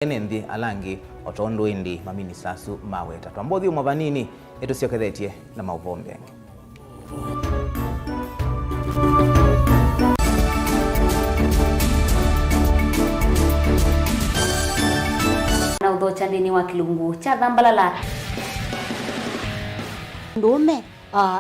Enendi alangi otondo indi mamini sasu maweta twambothi umavanini eto siokethetie na Mauvoo mbenge na udhocha ndini wa kilungu cha dhambalala ndume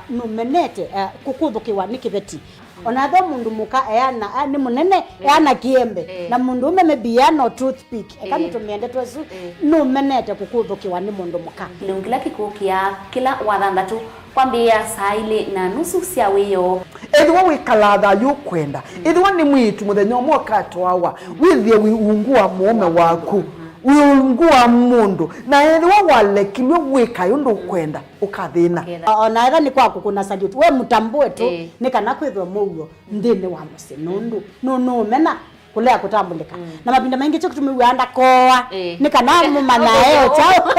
numenete kukuthukiwa ni kibeti onatho mundu muka eana ni munene eana kiembe na mundu ume mebiano toothpick ekamitumende twesu numenete kukuthukiwa ni mundu muka kilungu kila kikukia kila wathanthatu kwambia saa ile na nusu cia wiyo edwa wikalatha yukwenda edwa ni mwitu muthenya mwoka twawa withie wiungua muome waku wiungua mundu na edwa walekilwe wika yundu kwenda ukathina ona ira ni kwaku kuna salute we mutambue tu ni kana kwithwa mugo ndini wa musi nundu no mena kulea kutambulika na mapinda maingi cyo kutumiwanda koa ni kana mumanya eo chao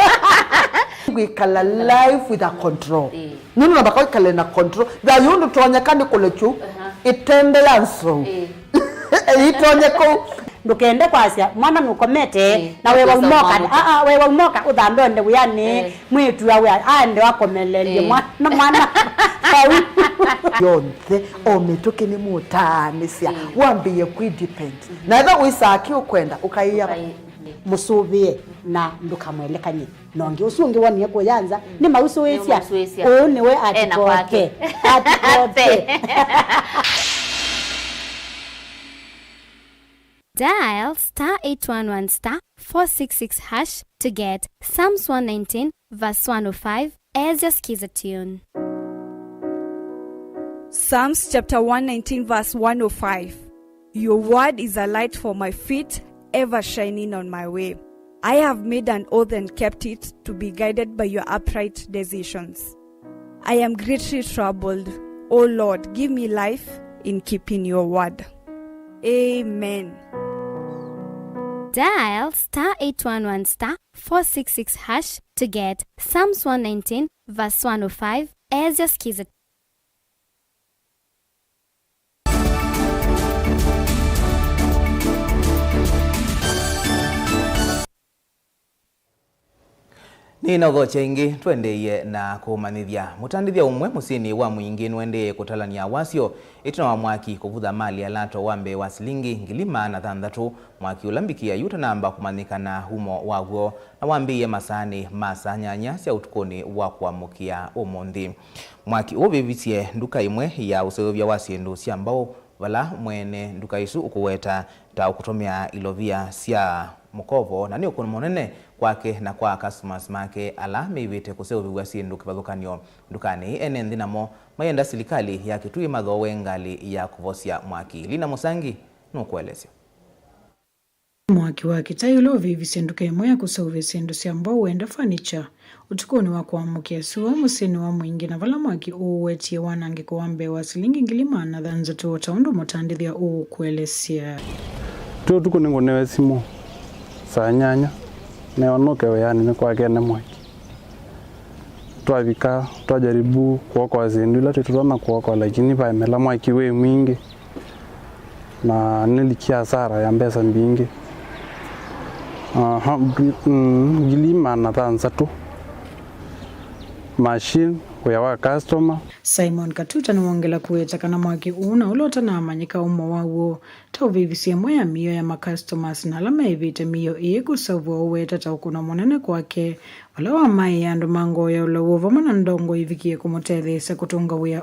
wikala life with a control nunu na bakoi kale na control da yundu tonyakani kulechu itendelanso itonyeko ndukende kwasia mwana nukomete na wewe umoka wewe umoka uthambe onde uyani mwitu yawe ande wakomelelie mwana yonthe ometoke ni mutanisia wambiye kwidepend na eva uisaki ukwenda ukaiya musubie na ndukamwelekanye nonge usungi wani yako yanza ni mausuwesia ni we atikoke Dial *811*466# to get Psalms 119 verse 105 as your skiza tune. Psalms chapter 119 verse 105. Your word is a light for my feet, ever shining on my way. I have made an oath and kept it to be guided by your upright decisions. I am greatly troubled. O Lord, give me life in keeping your word. Amen. Dial *811*466# to get Psalms 119 verse 105 as your skiza. Ni na udhocha ingi twendeye na kumanithia mutandithia umwe musini wa mwingi nwendeye kutalania wasio itina wa mwaki kuvutha mali alato wambe wa silingi ngilima na thanthatu mwaki ulambikia yuta namba kumanikana humo waguo na wambiye masani masa nyanya cia utukuni wa kuamukia umunthi mwaki uvivisie nduka imwe ya useuvya wa sindu cia mbao vala mwene nduka isu ukuweta ta ukutumia ilovia cia mukovo na ni ukuni monene kwake na kwa customers make ala mevite kuseuviwa sindu kivathukanio ndukani ene ndinamo mayenda silikali ya kitui mathowe ngali ya kuvosia mwaki Lina Musangi nukuelesya mwaki wa kitayulo vivi senduka imwe ya kuseuviwa sindu cia mbao wenda furniture utukuni wa kuamukia suwa musini wa mwingi na vala mwaki uwetie wanangi kuwambe wa silingi ngilima na thanthatu taundu mutandithia kuelesya tu tukuni ngonewe simu saa nyanya neonoke weyani ni kwa kene mwaki twavika twajaribu kuokoa zindu ila tutona kuokoa lakini vaemela mwaki we mwingi na nilikia hasara ya mbesa mbingi ngilima na thanthatu machine wa customer. Simon Katuta nuongela kuweta kana mwaki una ulota na amanyika umo wawo tauvivisie moya miyo ya customers na lama evite miyo kusavua uweta taukuna monene kwake wala wa mai andu mango ya ula uova mana ndongo ivikie kumotethesa kutunga wea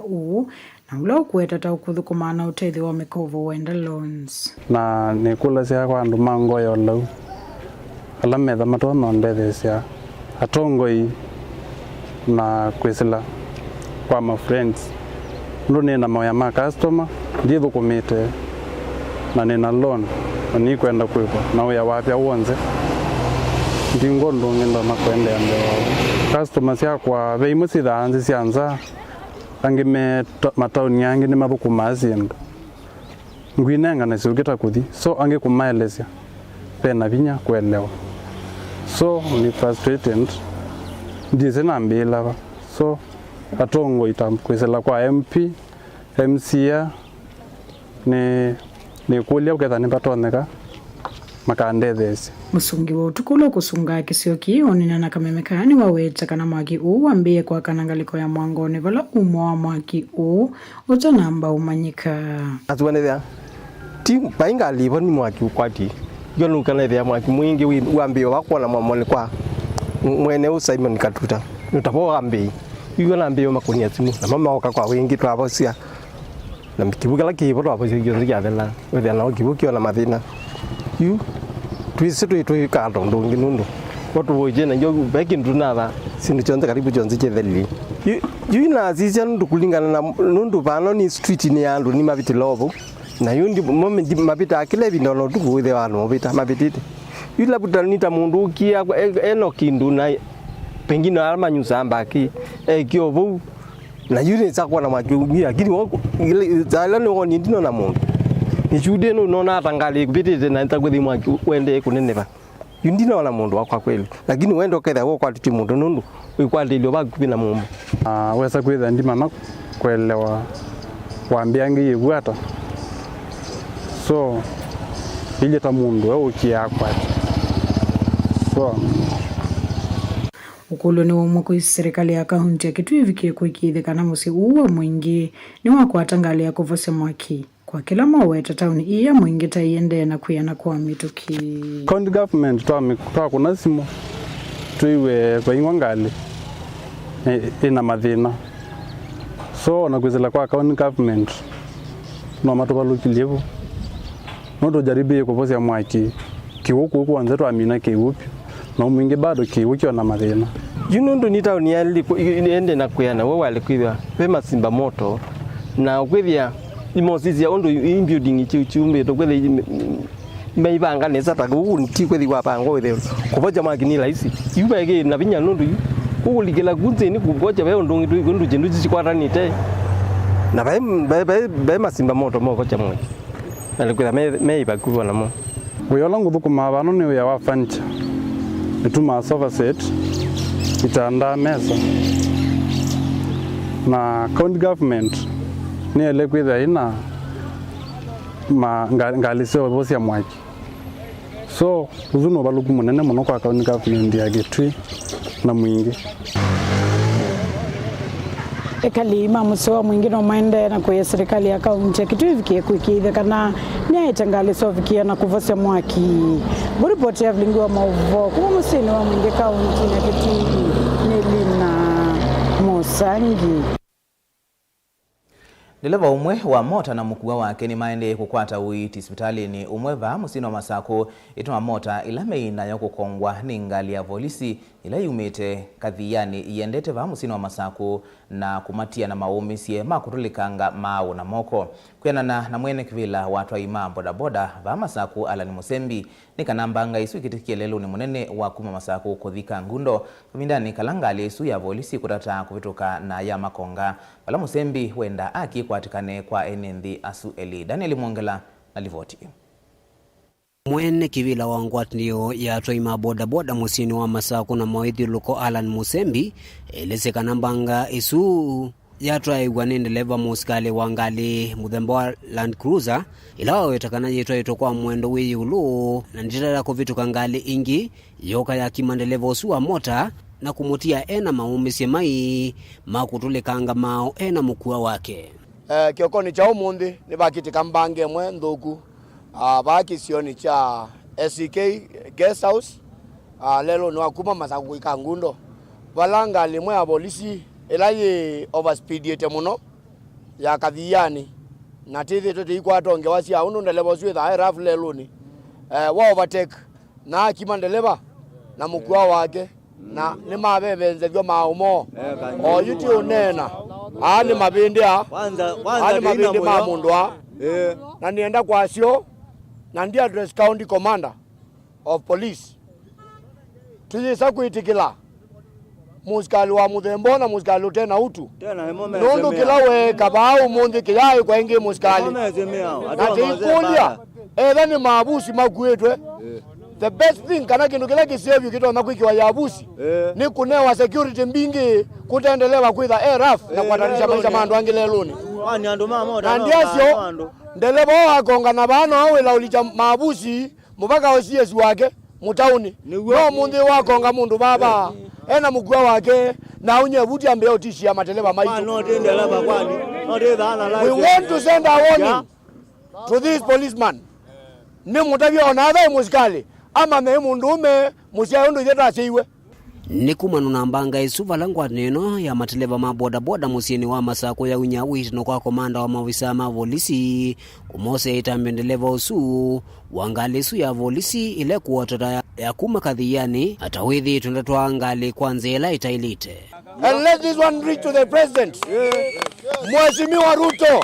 na ula ukuweta taukuthukumana utethi wa mikovo wenda loans na nikula sia kwa andu mango ya ula ala metha matono ndethesya atongoi na kwisila kwa my friends ndo nina moya ma customer ndithu kumite na nina loan na ni kwenda kwipa na uya wapya wonze ndingo ndo ngenda na kwenda ya ndewa customers yakwa veimu sithanzi cianza angi me matauni yangi ni mathuku mazindu ngwinenga na ciukita kuthi so angi kumaelesya pena vinya kuelewa so ni frustrated ndize na mbila so atongo itamkwesela kwa MP MCA ni kulia uketha ni patoneka makandethesi musungi wa utukulo kusunga kisio kionina na kamemekani waweta kana mwaki uu wambie kwa kanangaliko ya mwangone vala umo wa mwaki uu utanamba umanyika atuanethea ti bainga livo ni mwaki ukwati yonu kanethea mwaki mwingi wambie wakuona mwamone kwa mwene u Simon Katuta utapo wambie yuna mbio makunia simu na mama waka kwa wingi twabosia na kibuga la kibo twabosia gyozi ya vela wethe na kibuki ona mathina yu twisitu ka ndo nginundu watu woje na njo beki ndunava sindu chonza karibu chonzi chetheli yu na zizia ndu kulingana na nundu pano ni street ni andu ni mabiti lovo na yundi moment mabita akile bindono tukuithe wanu mabita mabitite yu labuta nita mundu kia eno kindu na pengine alma nyusamba ki kiovu na yule zakwa na mwaki akili wako zala no ni ndino na mundu ni jude no na tangali kubitite na ntakwedi mwaki wende kuneneva yundino na mundu wakwa kweli lakini wendo ketha wo kwa tuti mundu nundu wikwandilio bakupina mumbu wesa kwitha ndima na kuelewa wambiangi yigwata so ile ta mundu au kiakwa so ukulu ni umwe kwa serikali ya kaunti ya Kitui vikie kuikithikana musi uwe mwingi ni wakwatangalia kuvose mwaki kwa kila maweta tauni iya mwingi ta iende na kuyana kwa mituki county government toa kuna simu tuiwe kwa ingwangali ina mathina so na kwizila kwa county government no matobalukilevu no jaribu kuvosia mwaki kiwuku kwanza to amina kiwupi na mwingi bado kiwuki na mathina yunundu ni tauni ende na kuyana wewe alikwithwa pema simba moto na kwithia imosizia ondo building chiumbe to kwithia meibanga nesa ta nti kwethi wa pango wethe kuvoja magini laisi yubege na binya nundu kuligela gunze ni kuvoja we ondo ndu jindu chikwaranite na be masimba moto moko cha mwe alikwithia meiba kuona mo uyola nguthukuma bano ni ya wa furniture ituma sofa set itanda mesa na county government ni ele kwitha ina ngalisio bosia mwaki so uzuno baluku munene muno kwa county government ya Kitui na mwingi ekalima musewa mwingi no maende na kwa serikali ya kaunti ya Kitui vikie kuikithikana ni itangalisio vikie na kuvosia mwaki ripoti ya Vilingi wa Mauvoo kwa musini wa mwingi kaunti ya Kitui Nelina Musangi. Ndeleva umwe wa mota na mukua wake ni maende kukwata uiti hospitali ni umwe va musino masako ituma mota ilame inayo kukongwa ni ngali ya polisi ila yumete kadhiyani iendete va musino masako na kumatia na maumisie makutulikanga mau na moko kuyanana na mwene kivila watu wa ima boda boda va masako Alan Musembi ni kanambanga isu ikitikia lelo ni munene wa kuma masako kuthika ngundo kumindani kalangali isu ya polisi kutata kuvituka na ya makonga Bala Musembi wenda aki kwatikane kwa enendi asu eli Daniel Mwongela na livoti mwene kivila wa ngwatinio ya toima boda boda musini wa masako na mawaithi luko Alan Musembi elese kanambanga isu ya twa ndeleva muskale wangali muthemba wa Land Cruiser ila wetakana yetwa kwa mwendo wiyulu na nditara kuvituka ngali ingi yoka ya kimandeleva usu wa mota na kumutia ena maumisie mai makutulekanga mao ena mukua wake kiokoni cha umundi ni bakitika mbange mwe nthuku baki sioni cha SCK guest house lelo ni wakuma masako ikangundo balanga limwe ya polisi elaye overspeed muno ya kadhiyani na tithi tote ikwatonge wasia unu ndeleva suwe tha raf lelo ni wa overtake na kimandeleva na mukua wake na ni mabebe vyo maumo o yuti unena ani mabindi ani mabindi mamundwa na nienda kwa sio na ndia address county commander of police tujisa kuitikila muskali wa muthembo na muskali tena utu nundu kila we kabau mundi kiyai kwa ingi muskali na tikulia ni mabusi makuetwe the best thing kana kindu kila kisevyu kitona kwikiwa ya abusi ni kunewa security mbingi kutaendelewa kwitha raf na kwatanisha maisha mandu angileluni na ndiasio ndelebo akonga na bano awe laulicha mabusi mubaka wa CS wake mutauni no mundi wakonga mundu baba ena mugwa wake na unye buti ambe otishia mateleba maitu. We want to send a warning to this policeman. Ni mutabi onadha musikali ama me mundume musia undu yeta siwe. Ni kumanu na mbanga isuva langwa neno ya mateleva maboda boda musini wa masako ya unyawiti no kwa komanda wa mavisa mavolisi kumose itambendeleva usu wangali su ya volisi ile kuwatota ya kumakadhiyani atawithi tundatwa angali kwanzela itailite. And let this one reach to the president. Mheshimiwa Ruto,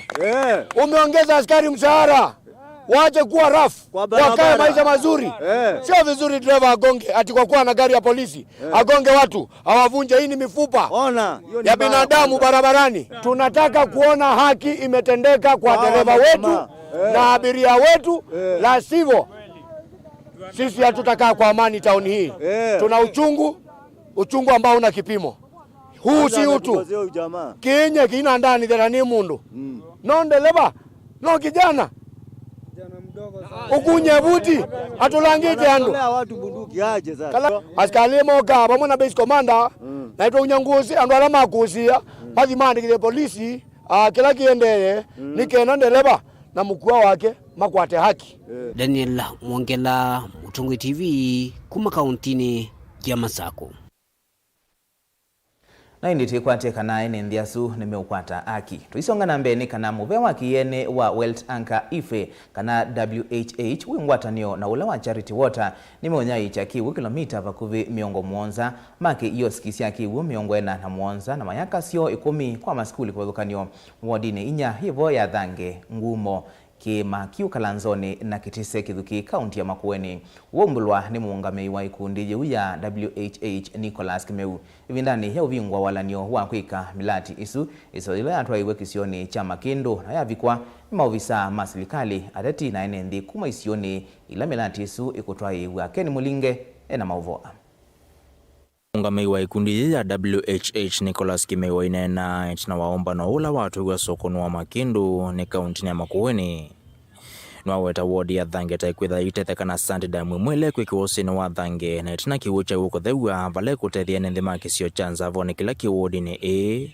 umeongeza askari mshahara. Waje kuwa rafu, wakae maisha mazuri. Sio vizuri driver agonge ati kwa kuwa na gari ya polisi. Agonge watu, awavunje. Hii ni mifupa ya binadamu barabarani. Tunataka kuona haki imetendeka kwa dereva wetu na abiria wetu, la sivyo sisi hatutakaa kwa amani tauni hii. Tuna uchungu ambao una kipimo. Huu si utu. Kinye kina ndani derani mundu. No ndeleba, no kijana. Ukunye buti atulangike ando watu bunduki aje sasa askali moka pamoja na base commander naitwa unyanguzi ando alama kusia madhimandi kile polisi kila kiendeye nikena ndeleba na mkuu wake makwate haki. Daniel Mwongela, Mutungu TV, kuma kauntini ya Masako. Na inditi kwate kana ene ndiasu nimeukwata aki. Tuisonga na mbeni kana muvewa kiyene wa Wealth Anchor Ife kana WHH wingwatanio na ule wa Charity Water nimeonyai cha kiwu kilomita vakuvi miongo muonza make iyo skisi ya kiwu miongo ena na muonza na mayaka sio 10 kwa maskuli kwa dhukanio wadine inya hivo ya dhange ngumo kima kiu kalanzoni na kitise kithuki kaunti ya Makueni. Wombulwa ni muungamei wa ikundi jeu ya WHH Nicholas Kimeu. Ivindani ya uvingwa walanio wa kwika milati isu ile atwa iwe kisioni cha Makindu na ya vikwa maovisa masilikali adeti na enendi kuma isioni ila milati isu ikutwa iwe Keni Mulinge ena Mauvoo. Muungamei wa ikundi ya WHH Nicholas Kimeu inena na waomba na ula watu wa sokoni wa Makindu ni kaunti ya Makueni. Nwaweta wodi ya dhange taikwitha itethekana sandida mwimwele kwikiwosi ni wa dhange na itina kiwucha uko thewa vale kutethia nendhima kisio chanza vone kila kiwodi ni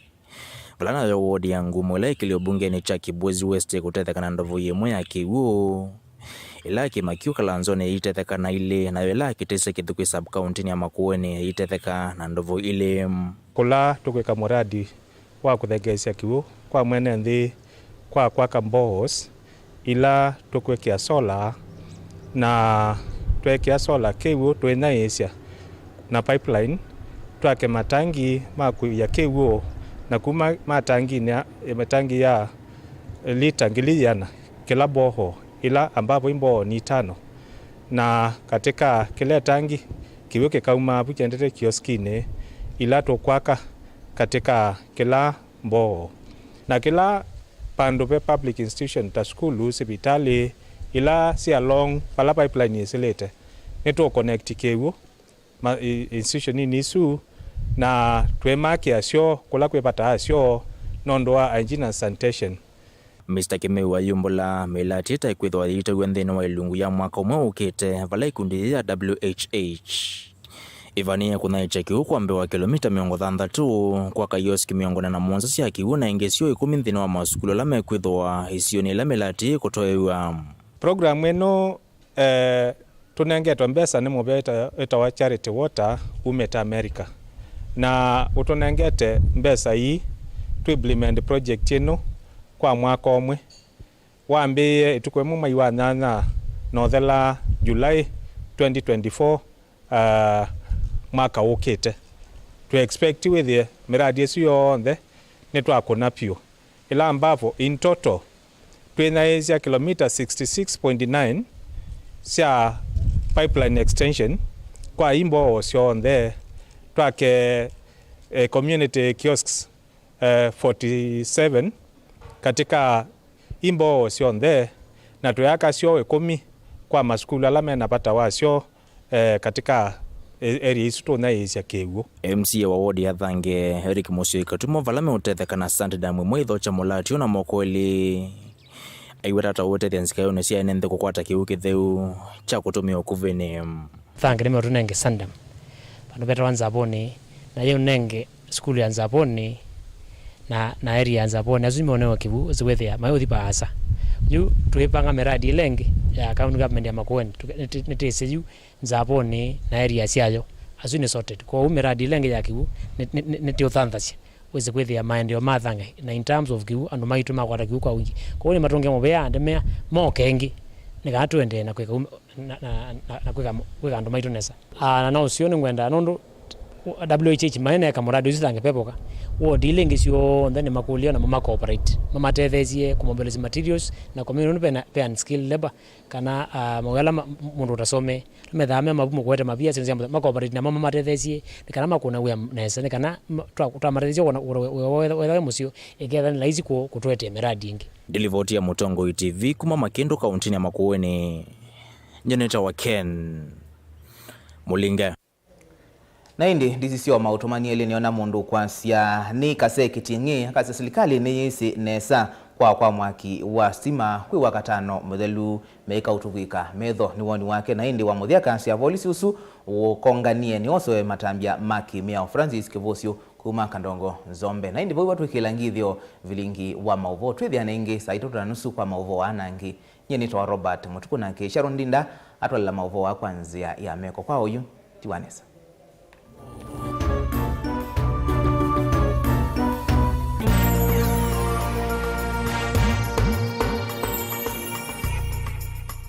Valana ya wodi ya ngumwele kilio bunge ni cha Kibwezi West kutethekana ndovu yemwe ya kiwu. Ila kimakiu kalanzoni itethekana ile na ila kitese kithuki sub-county ya Makueni itethekana ndovu ile. Kula tukweka muradi wa kuthegesia kiwu kwa mwene nthi kwa Kambos ila tukwekea sola na tuwekea sola kiwu tuenaisya na pipeline tuake matangi maku ya kiwu na kuma matangi ya lita ngiliana kila boho ila ambapo imbo ni 5 na katika kile tangi kiweke kauma bukendete kioskine ila tokwaka katika kila mbo na kila pando pe public institution ta skulu hospitali ila si along pala pipeline yeselete neto connect kewo institution ni su na twemaki asyo kula kwepata asyo nondoa engineer sanitation. Mr. Kimeu wa Yumbula melati taikwithwa ite wendhino wa ilungu ya mwaka umwe ukite vala ikundi ya WHH. Ivania kuna ichakiu kwa mbewa kilomita 60 kwa kayoski 107 sia kiwu na ingesio 10 nthino wa masukulu la mekwithwa isioni la melati kutoewa. Program eno tunengetwa mbesa ni mubeta wa Charity Water umeta America. Na utonengete mbesa hii to implement project eno kwa mwaka omwe wambe itukwemu maiwa nana nothela July 2024 mwaka ukite to expect with the miradi esiyo onthe nitwakona pio ila ambapo in total twinaisya kilomita 66.9 sia pipeline extension kwa imbo osyo onthe twake community kiosks 47 katika imbo sio ndhe na tuyaka sio 10 kwa maskulu alame napata wasio katika area isu na isya kewu. MCA wa wodi ya Dhange Eric Musio ikatumo valame utethekana sandida mwitho cha mulati una mokweli aiweta wote thianzikayo ne cia nende kukwata kiuki theu cha kutumia kuvene thangire me runenge sandam pano beta wanzaboni na yeo nenge school ya nzaboni na area ya nzaboni azumi onewa kibu ziwethia mayo thibasa yu tuipanga miradi ilenge ya county government ya Makueni netese yu nzaboni na area ciayo azuni sorted kwa miradi ilenge ya kibu netio thanthasya weze kwethia maendeleo mathanga na in terms of kibu andu maitu makwata kibu kwa wingi kwa ni matonge mobea andemea mo kengi nika twende na kweka kweka andu maitu nesa na no sioni ngwenda nondo WHH maene ka muradi usitange pepoka wo dealing isio ndani makulio na mama cooperate mama tethesie ku mobilize materials na community pe skill labor kana mogala mundu tasome methame mabumu kwete mabia sense ma cooperate na mama tethesie kana makuna we nesa kana twamatethesie wewe musio igetha ni laizi kutwete miradi ingi Delivoti ya Mutongo TV kuma Makindu kaunti ya Makueni nyeneta wa Ken Mulinga na indi ndizisio mautumani ele niona mundu kwansia ni kase kitingi kase serikali ni yisi nesa kwa mwaki wa stima kwi wakatano modelu meika utuvika medho ni woni wake na indi wa muthia kansi ya polisi usu ukonganie ni oso matambia maki Miao Francis Kivosio kuma Kandongo Nzombe na indi boi watu ikilangithio Vilingi wa Mauvoo twithia nengi saa 3:30 kwa Mauvoo anangi nyenitwa Robert Mutuku na Sharon Ndinda atwala Mauvoo wa kwanzia ya meko kwa uyu Tiwanesa.